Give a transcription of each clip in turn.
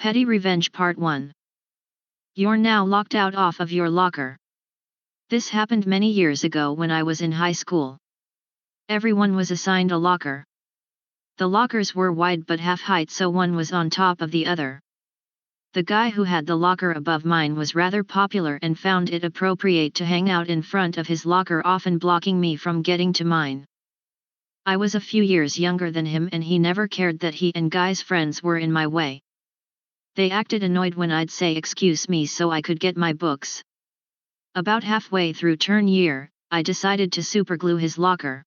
Petty Revenge Part 1. You're now locked out of your locker. This happened many years ago when I was in high school. Everyone was assigned a locker. The lockers were wide but half height, so one was on top of the other. The guy who had the locker above mine was rather popular and found it appropriate to hang out in front of his locker, often blocking me from getting to mine. I was a few years younger than him and he never cared that he and Guy's friends were in my way. They acted annoyed when I'd say excuse me so I could get my books. About halfway through turn year, I decided to superglue his locker.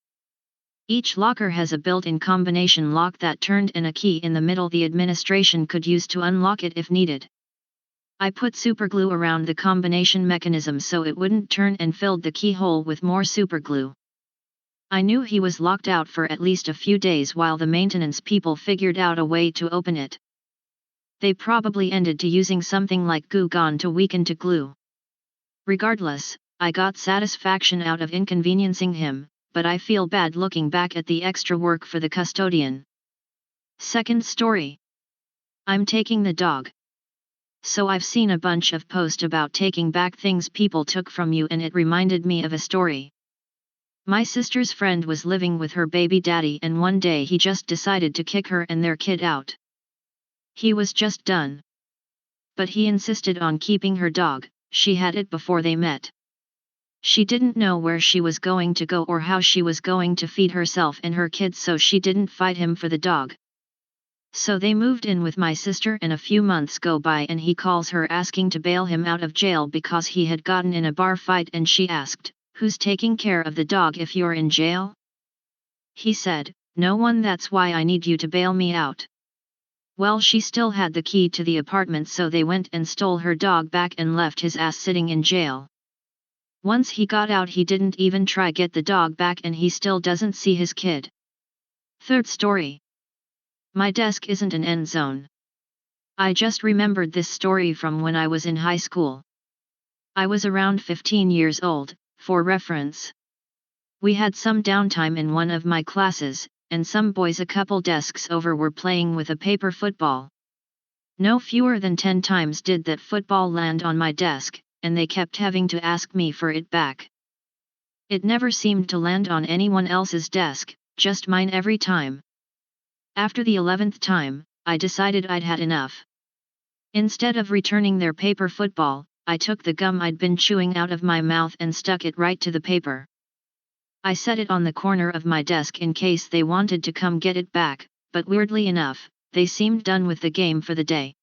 Each locker has a built-in combination lock that turned and a key in the middle the administration could use to unlock it if needed. I put superglue around the combination mechanism so it wouldn't turn and filled the keyhole with more superglue. I knew he was locked out for at least a few days while the maintenance people figured out a way to open it. They probably ended to using something like Goo Gone to weaken to glue. Regardless, I got satisfaction out of inconveniencing him, but I feel bad looking back at the extra work for the custodian. Second story. I'm taking the dog. So I've seen a bunch of posts about taking back things people took from you, and it reminded me of a story. My sister's friend was living with her baby daddy and one day he just decided to kick her and their kid out. He was just done. But he insisted on keeping her dog. She had it before they met. She didn't know where she was going to go or how she was going to feed herself and her kids, so she didn't fight him for the dog. So they moved in with my sister and a few months go by and he calls her asking to bail him out of jail because he had gotten in a bar fight, and she asked, "Who's taking care of the dog if you're in jail?" He said, "No one, that's why I need you to bail me out." Well, she still had the key to the apartment, so they went and stole her dog back and left his ass sitting in jail. Once he got out he didn't even try get the dog back and he still doesn't see his kid. Third story. My desk isn't an end zone. I just remembered this story from when I was in high school. I was around 15 years old, for reference. We had some downtime in one of my classes, and some boys a couple desks over were playing with a paper football. No fewer than 10 times did that football land on my desk, and they kept having to ask me for it back. It never seemed to land on anyone else's desk, just mine every time. After the 11th time, I decided I'd had enough. Instead of returning their paper football, I took the gum I'd been chewing out of my mouth and stuck it right to the paper. I set it on the corner of my desk in case they wanted to come get it back, but weirdly enough, they seemed done with the game for the day.